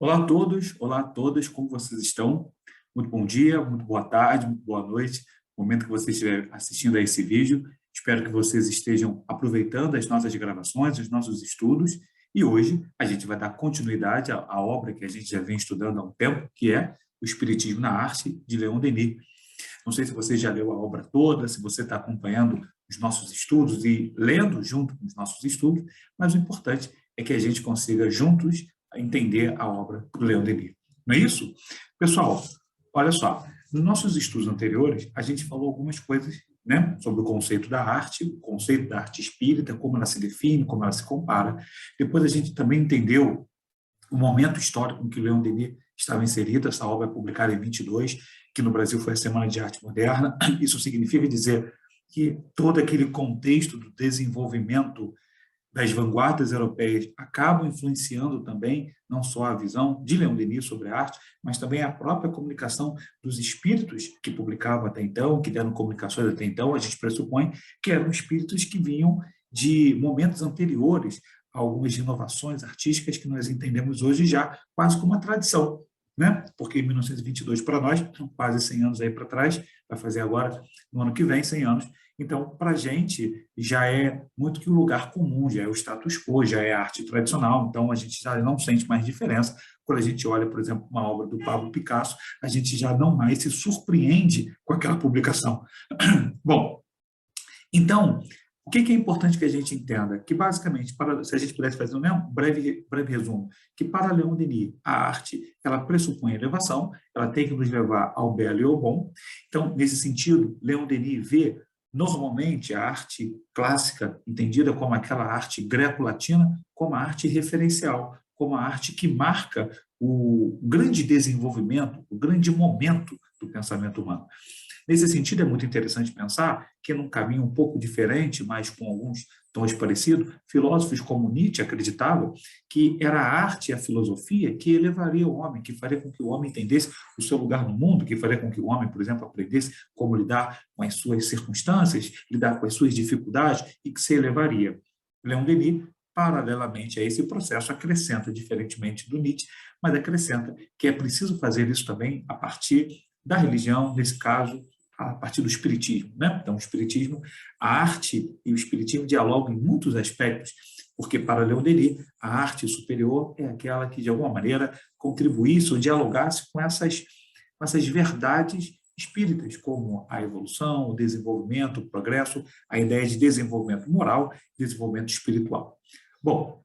Olá a todos, olá a todas, como vocês estão? Muito bom dia, muito boa tarde, muito boa noite, no momento que você estiver assistindo a esse vídeo. Espero que vocês estejam aproveitando as nossas gravações, os nossos estudos, e hoje a gente vai dar continuidade à obra que a gente já vem estudando há um tempo, que é O Espiritismo na Arte, de Leon Denis. Não sei se você já leu a obra toda, se você está acompanhando os nossos estudos e lendo junto com os nossos estudos, mas o importante é que a gente consiga juntos entender a obra do Leon Denis. Não é isso? Pessoal, olha só, nos nossos estudos anteriores, a gente falou algumas coisas, né, sobre o conceito da arte, o conceito da arte espírita, como ela se define, como ela se compara. Depois a gente também entendeu o momento histórico em que o Leon Denis estava inserido. Essa obra é publicada em 22, que no Brasil foi a Semana de Arte Moderna. Isso significa dizer que todo aquele contexto do desenvolvimento das vanguardas europeias acabam influenciando também não só a visão de Leon Denis sobre a arte, mas também a própria comunicação dos espíritos que publicavam até então, que deram comunicações até então. A gente pressupõe que eram espíritos que vinham de momentos anteriores a algumas inovações artísticas que nós entendemos hoje já quase como uma tradição, né? Porque em 1922 para nós, quase 100 anos aí para trás, vai fazer agora, no ano que vem, 100 anos. Então, para a gente, já é muito que o lugar comum, já é o status quo, já é a arte tradicional, então a gente já não sente mais diferença. Quando a gente olha, por exemplo, uma obra do Pablo Picasso, a gente já não mais se surpreende com aquela publicação. Bom, então, o que é importante que a gente entenda? Que, basicamente, se a gente pudesse fazer um breve resumo, que para Leon Denis, a arte, ela pressupõe elevação, ela tem que nos levar ao belo e ao bom. Então, nesse sentido, Leon Denis vê normalmente a arte clássica, entendida como aquela arte greco-latina, como a arte referencial, como a arte que marca o grande desenvolvimento, o grande momento do pensamento humano. Nesse sentido, é muito interessante pensar que, num caminho um pouco diferente, mas com alguns tons parecidos, filósofos como Nietzsche acreditavam que era a arte e a filosofia que elevaria o homem, que faria com que o homem entendesse o seu lugar no mundo, que faria com que o homem, por exemplo, aprendesse como lidar com as suas circunstâncias, lidar com as suas dificuldades e que se elevaria. Leon Denis, paralelamente a esse processo, acrescenta, diferentemente do Nietzsche, mas acrescenta que é preciso fazer isso também a partir da religião, nesse caso, a partir do espiritismo, né? Então, o espiritismo, a arte e o espiritismo dialogam em muitos aspectos, porque para Leon Denis, a arte superior é aquela que, de alguma maneira, contribuísse ou dialogasse com essas verdades espíritas, como a evolução, o desenvolvimento, o progresso, a ideia de desenvolvimento moral, desenvolvimento espiritual. Bom,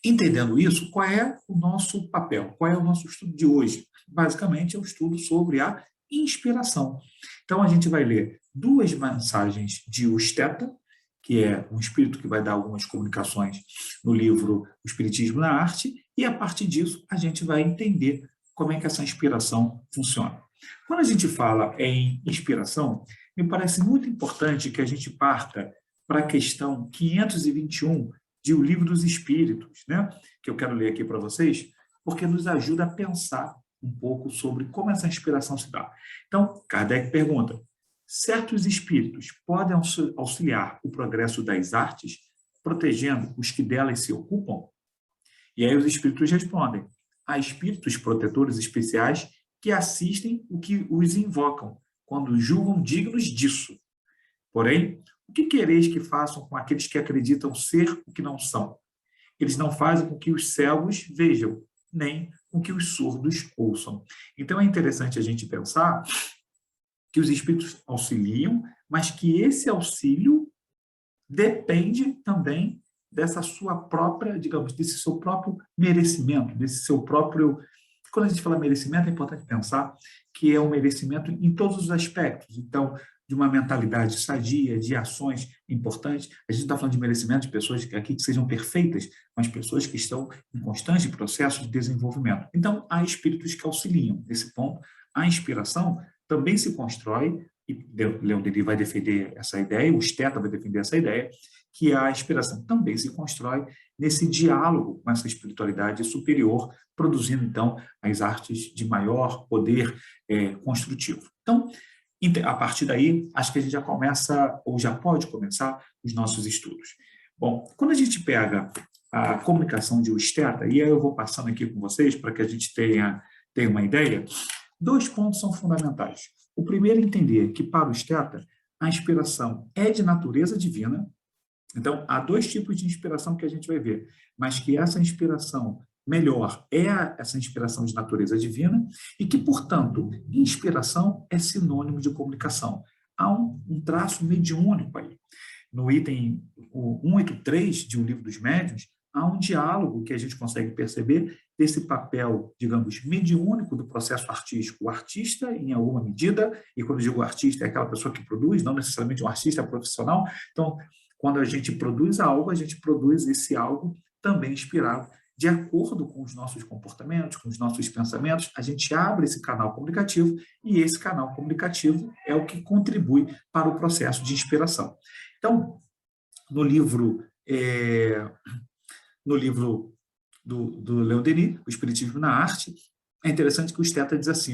entendendo isso, qual é o nosso papel? Qual é o nosso estudo de hoje? Basicamente, é um estudo sobre a inspiração. Então, a gente vai ler duas mensagens de Usteta, que é um espírito que vai dar algumas comunicações no livro O Espiritismo na Arte, e a partir disso a gente vai entender como é que essa inspiração funciona. Quando a gente fala em inspiração, me parece muito importante que a gente parta para a questão 521 de O Livro dos Espíritos, né? Que eu quero ler aqui para vocês, porque nos ajuda a pensar um pouco sobre como essa inspiração se dá. Então, Kardec pergunta: certos espíritos podem auxiliar o progresso das artes, protegendo os que delas se ocupam? E aí os espíritos respondem: há espíritos protetores especiais que assistem o que os invocam, quando julgam dignos disso. Porém, o que quereis que façam com aqueles que acreditam ser o que não são? Eles não fazem com que os cegos vejam, nem com que os surdos ouçam. Então, é interessante a gente pensar que os espíritos auxiliam, mas que esse auxílio depende também dessa sua própria, digamos, desse seu próprio merecimento, desse seu próprio... Quando a gente fala merecimento, é importante pensar que é um merecimento em todos os aspectos. Então, de uma mentalidade sadia, de ações importantes. A gente está falando de merecimento de pessoas aqui que sejam perfeitas, mas pessoas que estão em constante processo de desenvolvimento. Então, há espíritos que auxiliam. Nesse ponto, a inspiração também se constrói, e Leon Denis vai defender essa ideia, o Usteta vai defender essa ideia, que a inspiração também se constrói nesse diálogo com essa espiritualidade superior, produzindo, então, as artes de maior poder construtivo. Então, a partir daí, acho que a gente já começa, ou já pode começar, os nossos estudos. Bom, quando a gente pega a comunicação de Stetta, e aí eu vou passando aqui com vocês para que a gente tenha uma ideia. 2 pontos são fundamentais. O primeiro é entender que, para o Stetta, a inspiração é de natureza divina. Então, há 2 tipos de inspiração que a gente vai ver, mas que essa inspiração melhor é essa inspiração de natureza divina e que, portanto, inspiração é sinônimo de comunicação. Há um traço mediúnico aí. No item 183 de O Livro dos Médiuns, há um diálogo que a gente consegue perceber desse papel, digamos, mediúnico do processo artístico. O artista, em alguma medida, e quando eu digo artista, é aquela pessoa que produz, não necessariamente um artista profissional. Então, quando a gente produz algo, a gente produz esse algo também inspirado de acordo com os nossos comportamentos, com os nossos pensamentos. A gente abre esse canal comunicativo e esse canal comunicativo é o que contribui para o processo de inspiração. Então, no livro do Leon Denis, O Espiritismo na Arte, é interessante que o Stetta diz assim,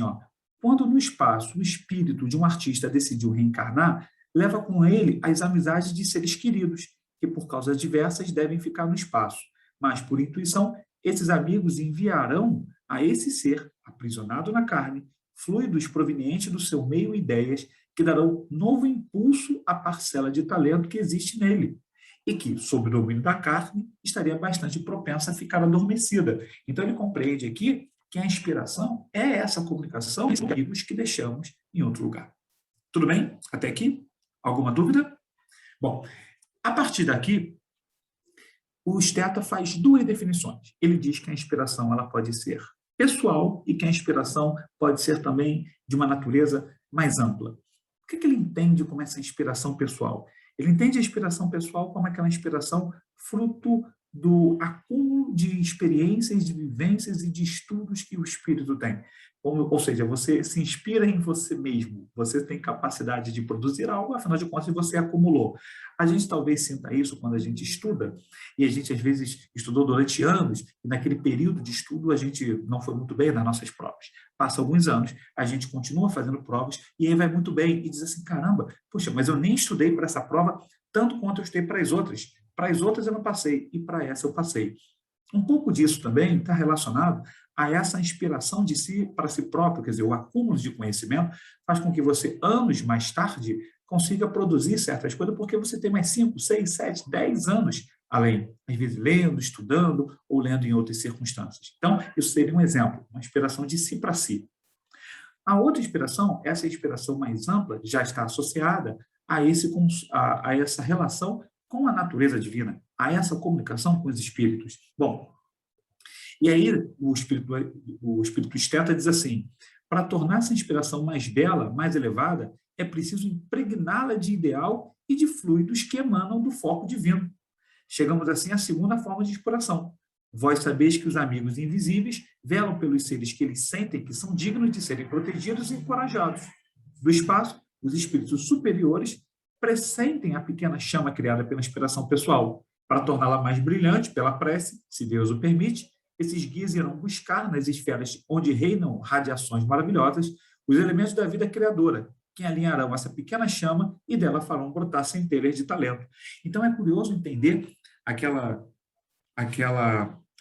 quando no espaço o espírito de um artista decidiu reencarnar, leva com ele as amizades de seres queridos, que por causas diversas devem ficar no espaço, mas por intuição, esses amigos enviarão a esse ser, aprisionado na carne, fluidos provenientes do seu meio e ideias que darão novo impulso à parcela de talento que existe nele, e que, sob o domínio da carne, estaria bastante propensa a ficar adormecida. Então, ele compreende aqui que a inspiração é essa comunicação entre amigos que deixamos em outro lugar. Tudo bem? Até aqui? Alguma dúvida? Bom, a partir daqui, o Stetta faz 2 definições. Ele diz que a inspiração ela pode ser pessoal e que a inspiração pode ser também de uma natureza mais ampla. O que ele entende como essa inspiração pessoal? Ele entende a inspiração pessoal como aquela inspiração fruto do acúmulo de experiências, de vivências e de estudos que o espírito tem. Ou seja, você se inspira em você mesmo, você tem capacidade de produzir algo, afinal de contas você acumulou. A gente talvez sinta isso quando a gente estuda, e a gente às vezes estudou durante anos, e naquele período de estudo a gente não foi muito bem nas nossas provas. Passa alguns anos, a gente continua fazendo provas, e aí vai muito bem, e diz assim, caramba, poxa, mas eu nem estudei para essa prova tanto quanto eu estudei para as outras. Para as outras eu não passei, e para essa eu passei. Um pouco disso também está relacionado a essa inspiração de si para si próprio, quer dizer, o acúmulo de conhecimento faz com que você, anos mais tarde, consiga produzir certas coisas, porque você tem mais 5, 6, 7, 10 anos além, às vezes lendo, estudando ou lendo em outras circunstâncias. Então, isso seria um exemplo, uma inspiração de si para si. A outra inspiração, essa inspiração mais ampla, já está associada a essa relação com a natureza divina, a essa comunicação com os espíritos. Bom, e aí o espírito Stetta diz assim, para tornar essa inspiração mais bela, mais elevada, é preciso impregná-la de ideal e de fluidos que emanam do foco divino. Chegamos assim à segunda forma de inspiração. Vós sabeis que os amigos invisíveis velam pelos seres que eles sentem que são dignos de serem protegidos e encorajados. Do espaço, os espíritos superiores pressentem a pequena chama criada pela inspiração pessoal. Para torná-la mais brilhante pela prece, se Deus o permite, esses guias irão buscar nas esferas onde reinam radiações maravilhosas os elementos da vida criadora, que alinharão essa pequena chama e dela farão brotar centelhas de talento. Então é curioso entender aquela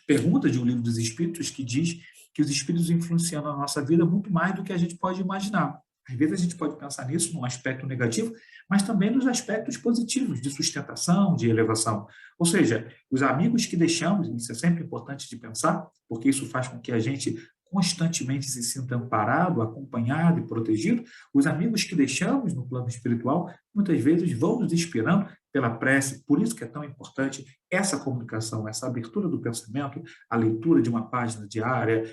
pergunta de O Livro dos Espíritos que diz que os espíritos influenciam na nossa vida muito mais do que a gente pode imaginar. Às vezes a gente pode pensar nisso num aspecto negativo, mas também nos aspectos positivos, de sustentação, de elevação. Ou seja, os amigos que deixamos, isso é sempre importante de pensar, porque isso faz com que a gente constantemente se sinta amparado, acompanhado e protegido. Os amigos que deixamos no plano espiritual, muitas vezes vão nos inspirando pela prece, por isso que é tão importante essa comunicação, essa abertura do pensamento, a leitura de uma página diária,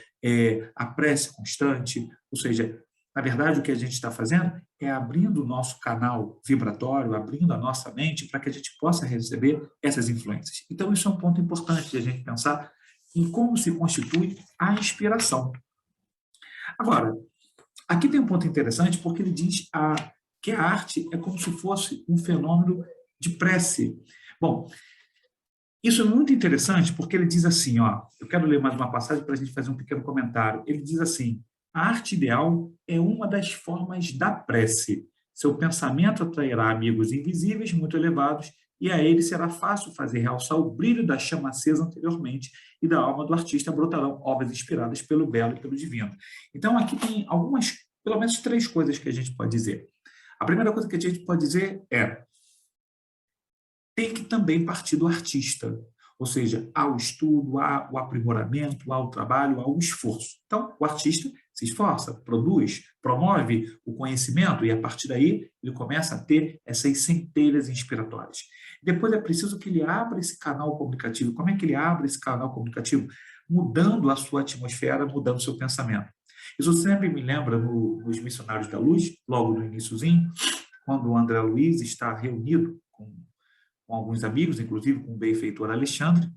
a prece constante, ou seja, na verdade, o que a gente está fazendo é abrindo o nosso canal vibratório, abrindo a nossa mente para que a gente possa receber essas influências. Então, isso é um ponto importante de a gente pensar em como se constitui a inspiração. Agora, aqui tem um ponto interessante, porque ele diz que a arte é como se fosse um fenômeno de prece. Bom, isso é muito interessante, porque ele diz assim, eu quero ler mais uma passagem para a gente fazer um pequeno comentário. Ele diz assim, a arte ideal é uma das formas da prece. Seu pensamento atrairá amigos invisíveis muito elevados e a ele será fácil fazer realçar o brilho da chama acesa anteriormente, e da alma do artista brotarão obras inspiradas pelo belo e pelo divino. Então, aqui tem algumas, pelo menos 3 coisas que a gente pode dizer. A primeira coisa que a gente pode dizer é: tem que também partir do artista, ou seja, há o estudo, há o aprimoramento, há o trabalho, há o esforço. Então, o artista se esforça, produz, promove o conhecimento, e a partir daí ele começa a ter essas centelhas inspiratórias. Depois é preciso que ele abra esse canal comunicativo. Como é que ele abre esse canal comunicativo? Mudando a sua atmosfera, mudando o seu pensamento. Isso sempre me lembra nos Missionários da Luz, logo no iniciozinho, quando o André Luiz está reunido com alguns amigos, inclusive com o benfeitor Alexandre,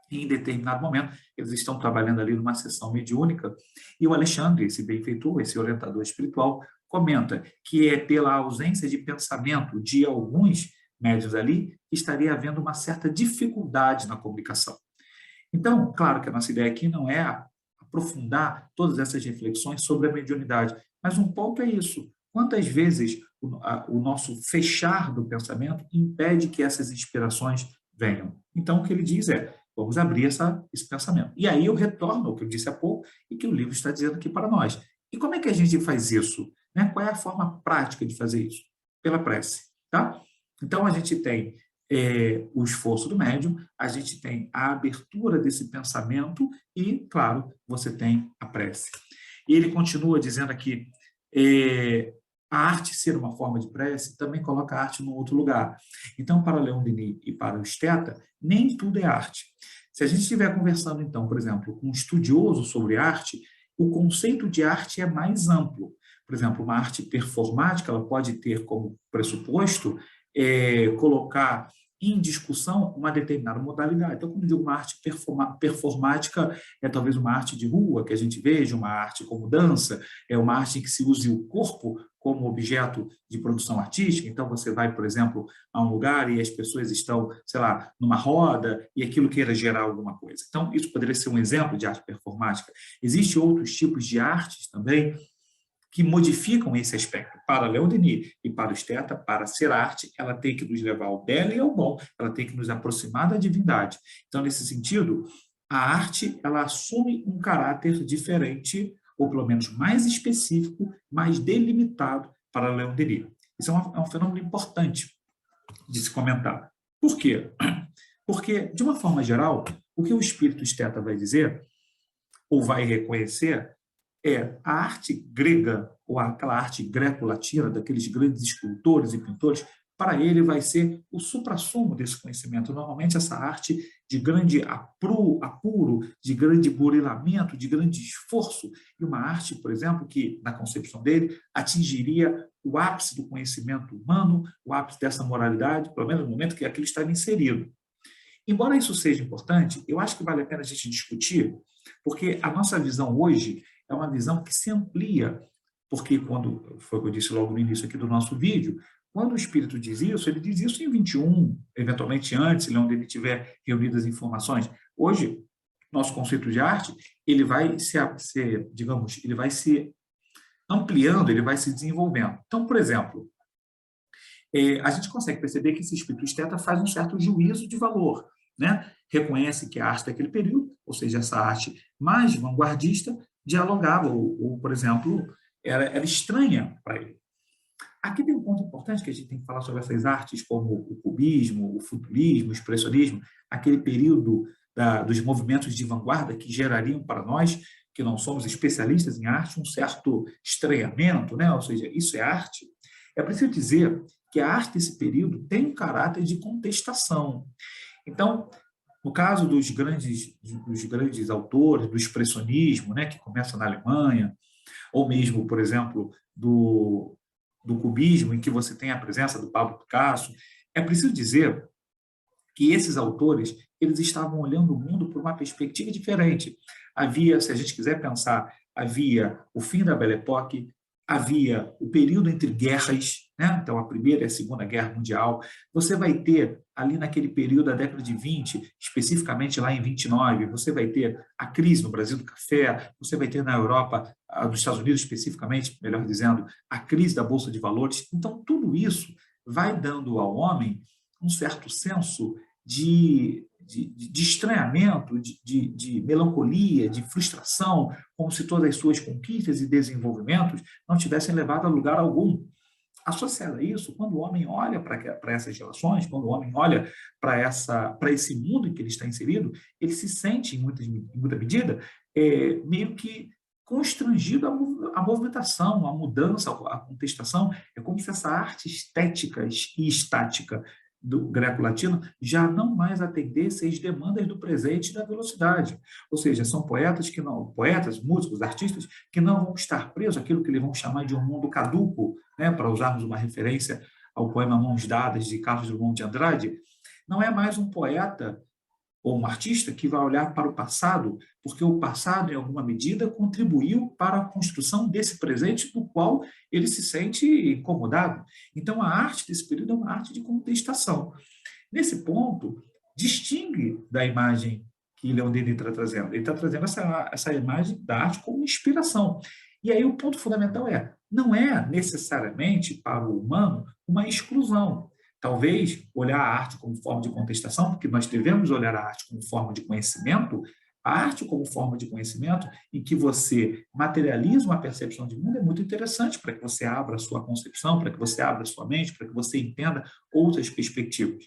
e em determinado momento eles estão trabalhando ali numa sessão mediúnica, e o Alexandre, esse benfeitor, esse orientador espiritual, comenta que é pela ausência de pensamento de alguns médiuns ali que estaria havendo uma certa dificuldade na comunicação. Então, claro que a nossa ideia aqui não é aprofundar todas essas reflexões sobre a mediunidade, mas um ponto é isso: quantas vezes o nosso fechar do pensamento impede que essas inspirações venham? Então, o que ele diz é: vamos abrir esse pensamento. E aí eu retorno ao que eu disse há pouco e que o livro está dizendo aqui para nós. E como é que a gente faz isso? Né? Qual é a forma prática de fazer isso? Pela prece. Tá? Então, a gente tem o esforço do médium, a gente tem a abertura desse pensamento e, claro, você tem a prece. E ele continua dizendo aqui, a arte ser uma forma de prece também coloca a arte num outro lugar. Então, para Leon Denis e para o Esteta, nem tudo é arte. Se a gente estiver conversando, então, por exemplo, com um estudioso sobre arte, o conceito de arte é mais amplo. Por exemplo, uma arte performática, ela pode ter como pressuposto colocar em discussão uma determinada modalidade. Então, quando eu digo uma arte performática, é talvez uma arte de rua que a gente veja, uma arte como dança, é uma arte em que se use o corpo como objeto de produção artística. Então, você vai, por exemplo, a um lugar e as pessoas estão, sei lá, numa roda e aquilo queira gerar alguma coisa. Então, isso poderia ser um exemplo de arte performática. Existem outros tipos de artes também que modificam esse aspecto. Para Leon Denis e para o Esteta, para ser arte, ela tem que nos levar ao belo e ao bom, ela tem que nos aproximar da divindade. Então, nesse sentido, a arte ela assume um caráter diferente, ou pelo menos mais específico, mais delimitado para Leon Denis. Isso é um fenômeno importante de se comentar. Por quê? Porque, de uma forma geral, o que o espírito Esteta vai dizer, ou vai reconhecer, a arte grega, ou aquela arte greco-latina, daqueles grandes escultores e pintores, para ele vai ser o suprassumo desse conhecimento. Normalmente, essa arte de grande apuro, de grande burilamento, de grande esforço, e uma arte, por exemplo, que, na concepção dele, atingiria o ápice do conhecimento humano, o ápice dessa moralidade, pelo menos no momento que aquilo estava inserido. Embora isso seja importante, eu acho que vale a pena a gente discutir, porque a nossa visão hoje é uma visão que se amplia, porque quando, foi o que eu disse logo no início aqui do nosso vídeo, quando o espírito diz isso, ele diz isso em 21, eventualmente antes, onde ele tiver reunido as informações. Hoje, nosso conceito de arte, ele vai digamos, ele vai se ampliando, ele vai se desenvolvendo. Então, por exemplo, a gente consegue perceber que esse espírito Esteta faz um certo juízo de valor, né? Reconhece que a arte daquele período, ou seja, essa arte mais vanguardista, dialogava, ou por exemplo, era estranha para ele. Aqui tem um ponto importante que a gente tem que falar sobre essas artes, como o cubismo, o futurismo, o expressionismo, aquele período dos movimentos de vanguarda que gerariam para nós, que não somos especialistas em arte, um certo estranhamento, né? Ou seja, isso é arte. É preciso dizer que a arte desse período tem um caráter de contestação. Então, no caso dos grandes autores, do expressionismo, né, que começa na Alemanha, ou mesmo, por exemplo, do cubismo, em que você tem a presença do Pablo Picasso, é preciso dizer que esses autores eles estavam olhando o mundo por uma perspectiva diferente. Havia, se a gente quiser pensar, havia o fim da Belle Époque, havia o período entre guerras, né? Então a Primeira e a Segunda Guerra Mundial. Você vai ter, ali naquele período da década de 20, especificamente lá em 29, você vai ter a crise no Brasil do café, você vai ter na Europa, nos Estados Unidos especificamente, melhor dizendo, a crise da Bolsa de Valores. Então tudo isso vai dando ao homem um certo senso de estranhamento, de melancolia, de frustração, como se todas as suas conquistas e desenvolvimentos não tivessem levado a lugar algum. Associado a isso, quando o homem olha para essas relações, quando o homem olha para esse mundo em que ele está inserido, ele se sente, em muita medida, meio que constrangido à movimentação, à mudança, à contestação. É como se essa arte estética e estática do greco-latino já não mais atendesse às demandas do presente e da velocidade. Ou seja, são poetas, músicos, artistas, que não vão estar presos àquilo que eles vão chamar de um mundo caduco, né, para usarmos uma referência ao poema Mãos Dadas, de Carlos Drummond de Andrade. Não é mais um poeta ou um artista que vai olhar para o passado, porque o passado, em alguma medida, contribuiu para a construção desse presente do qual ele se sente incomodado. Então, a arte desse período é uma arte de contestação. Nesse ponto, distingue da imagem que Leon Denis está trazendo. Ele está trazendo essa imagem da arte como inspiração. E aí o ponto fundamental não é necessariamente para o humano uma exclusão. Talvez olhar a arte como forma de contestação, porque nós devemos olhar a arte como forma de conhecimento, a arte como forma de conhecimento em que você materializa uma percepção de mundo é muito interessante para que você abra a sua concepção, para que você abra a sua mente, para que você entenda outras perspectivas.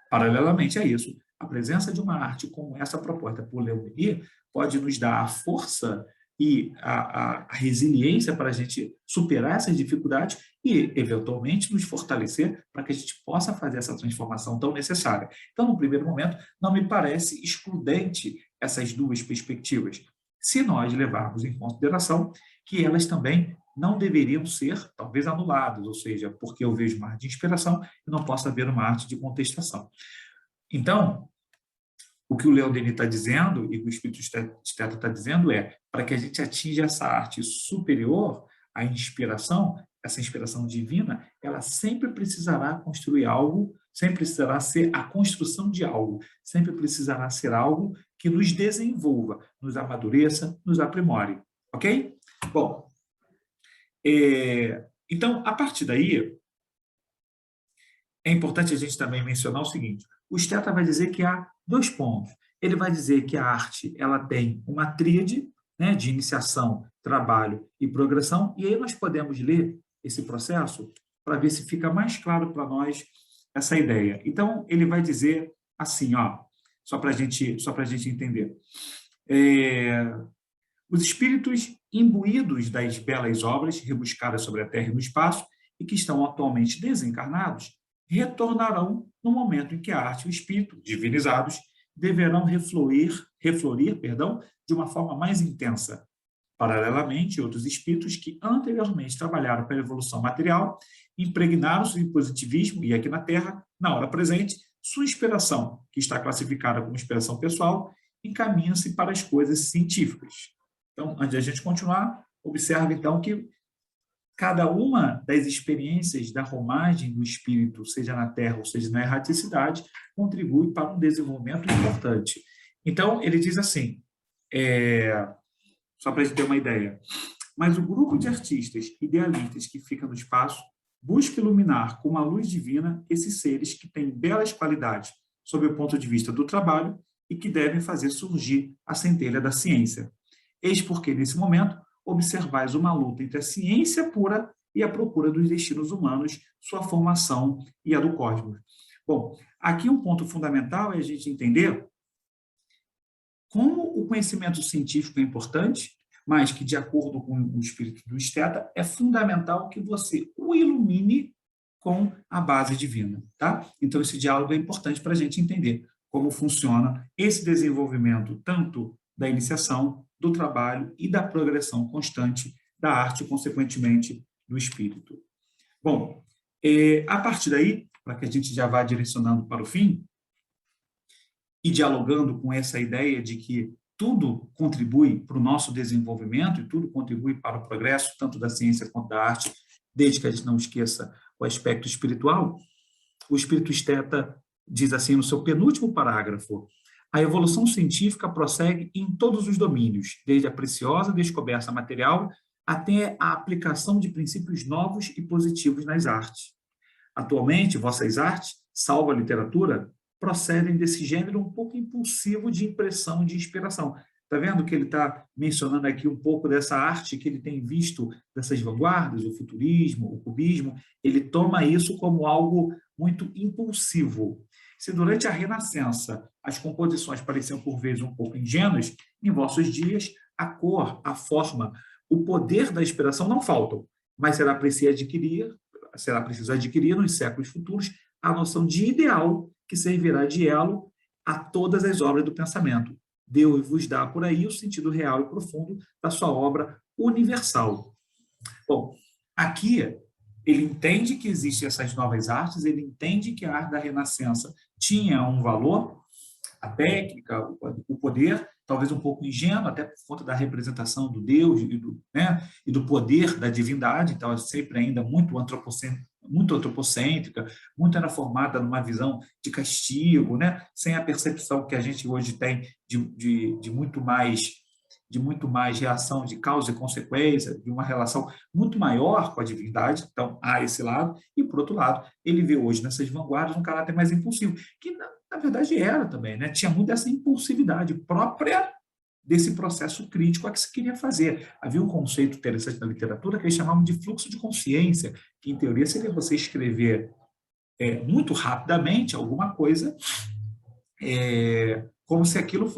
Paralelamente a isso, a presença de uma arte como essa proposta por Leon Denis pode nos dar a força e a resiliência para a gente superar essas dificuldades e, eventualmente, nos fortalecer para que a gente possa fazer essa transformação tão necessária. Então, no primeiro momento, não me parece excludente essas duas perspectivas, se nós levarmos em consideração que elas também não deveriam ser, talvez, anuladas, ou seja, porque eu vejo uma arte de inspiração e não posso haver uma arte de contestação. Então, o que o Leon Denis está dizendo e o Espírito Esteta está dizendo para que a gente atinja essa arte superior, a inspiração, essa inspiração divina, ela sempre precisará construir algo, sempre precisará ser a construção de algo, sempre precisará ser algo que nos desenvolva, nos amadureça, nos aprimore. Ok? Bom, então, a partir daí, é importante a gente também mencionar o seguinte: o Esteta vai dizer que há 2 pontos. Ele vai dizer que a arte ela tem uma tríade, né, de iniciação, trabalho e progressão, e aí nós podemos ler esse processo para ver se fica mais claro para nós essa ideia. Então, ele vai dizer assim, só para a gente entender. Os espíritos imbuídos das belas obras rebuscadas sobre a Terra e no espaço e que estão atualmente desencarnados retornarão no momento em que a arte e o espírito, divinizados, deverão reflorir, de uma forma mais intensa. Paralelamente, outros espíritos que anteriormente trabalharam pela evolução material impregnaram-se de positivismo e aqui na Terra, na hora presente, sua inspiração, que está classificada como inspiração pessoal, encaminha-se para as coisas científicas. Então, antes de a gente continuar, observe então que cada uma das experiências da romagem do espírito, seja na Terra ou seja na erraticidade, contribui para um desenvolvimento importante. Então, ele diz assim, só para a gente ter uma ideia, mas o grupo de artistas idealistas que fica no espaço busca iluminar com uma luz divina esses seres que têm belas qualidades sob o ponto de vista do trabalho e que devem fazer surgir a centelha da ciência. Eis porque, nesse momento, observais uma luta entre a ciência pura e a procura dos destinos humanos, sua formação e a do cosmos. Bom, aqui um ponto fundamental é a gente entender como o conhecimento científico é importante, mas que, de acordo com o espírito do Esteta, é fundamental que você o ilumine com a base divina. Tá? Então, esse diálogo é importante para a gente entender como funciona esse desenvolvimento, tanto da iniciação, do trabalho e da progressão constante da arte, consequentemente, do espírito. Bom, a partir daí, para que a gente já vá direcionando para o fim, e dialogando com essa ideia de que tudo contribui para o nosso desenvolvimento e tudo contribui para o progresso, tanto da ciência quanto da arte, desde que a gente não esqueça o aspecto espiritual, o Espírito Esteta diz assim no seu penúltimo parágrafo: a evolução científica prossegue em todos os domínios, desde a preciosa descoberta material até a aplicação de princípios novos e positivos nas artes. Atualmente, vossas artes salvo a literatura, procedem desse gênero um pouco impulsivo de impressão, de inspiração. Está vendo que ele está mencionando aqui um pouco dessa arte que ele tem visto dessas vanguardas, o futurismo, o cubismo, ele toma isso como algo muito impulsivo. Se durante a Renascença as composições pareciam por vezes um pouco ingênuas, em vossos dias a cor, a forma, o poder da inspiração não faltam, mas será preciso adquirir nos séculos futuros a noção de ideal que servirá de elo a todas as obras do pensamento. Deus vos dá por aí o sentido real e profundo da sua obra universal. Bom, aqui ele entende que existem essas novas artes, ele entende que a arte da Renascença tinha um valor, a técnica, o poder, talvez um pouco ingênuo, até por conta da representação do Deus e do poder da divindade, então sempre ainda muito antropocêntrica, muito era formada numa visão de castigo, sem a percepção que a gente hoje tem de muito mais reação de causa e consequência, de uma relação muito maior com a divindade, então há esse lado, e por outro lado, ele vê hoje nessas vanguardas um caráter mais impulsivo, que na verdade era também, tinha muito essa impulsividade própria desse processo crítico a que se queria fazer. Havia um conceito interessante na literatura que eles chamavam de fluxo de consciência, que em teoria seria você escrever muito rapidamente alguma coisa, como se aquilo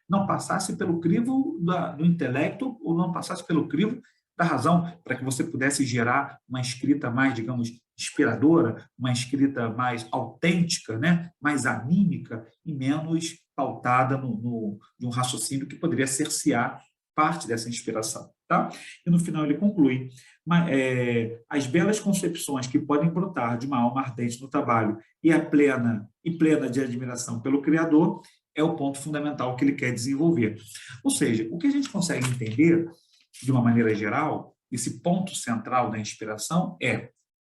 não passasse pelo crivo do intelecto ou não passasse pelo crivo da razão, para que você pudesse gerar uma escrita mais, digamos, inspiradora, uma escrita mais autêntica, mais anímica e menos pautada de um raciocínio que poderia cercear parte dessa inspiração. Tá? E no final ele conclui, as belas concepções que podem brotar de uma alma ardente no trabalho e plena de admiração pelo Criador é o ponto fundamental que ele quer desenvolver. Ou seja, o que a gente consegue entender, de uma maneira geral, esse ponto central da inspiração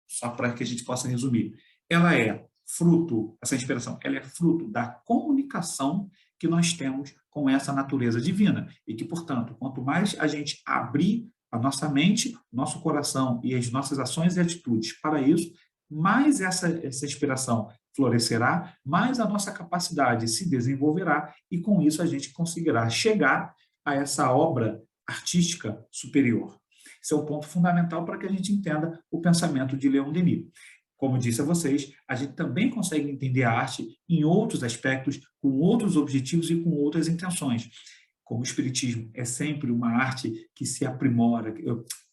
só para que a gente possa resumir, essa inspiração, ela é fruto da comunicação que nós temos com essa natureza divina e que, portanto, quanto mais a gente abrir a nossa mente, nosso coração e as nossas ações e atitudes para isso, mais essa inspiração florescerá, mais a nossa capacidade se desenvolverá e, com isso, a gente conseguirá chegar a essa obra artística superior. Esse é o ponto fundamental para que a gente entenda o pensamento de Leon Denis. Como disse a vocês, a gente também consegue entender a arte em outros aspectos, com outros objetivos e com outras intenções. Como o Espiritismo é sempre uma arte que se aprimora,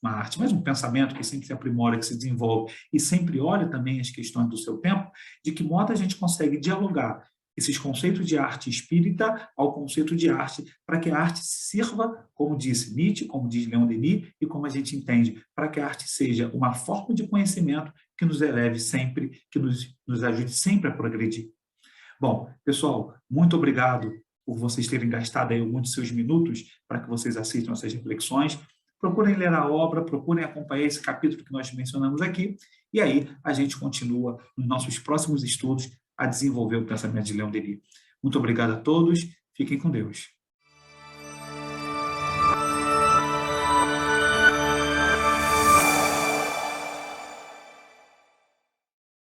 mas um pensamento que sempre se aprimora, que se desenvolve, e sempre olha também as questões do seu tempo, de que modo a gente consegue dialogar esses conceitos de arte espírita ao conceito de arte, para que a arte sirva, como disse Nietzsche, como diz Leon Denis, e como a gente entende, para que a arte seja uma forma de conhecimento que nos eleve sempre, que nos ajude sempre a progredir. Bom, pessoal, muito obrigado por vocês terem gastado aí alguns de seus minutos para que vocês assistam essas reflexões. Procurem ler a obra, procurem acompanhar esse capítulo que nós mencionamos aqui, e aí a gente continua nos nossos próximos estudos a desenvolver o pensamento de Leon Denis. Muito obrigado a todos, fiquem com Deus.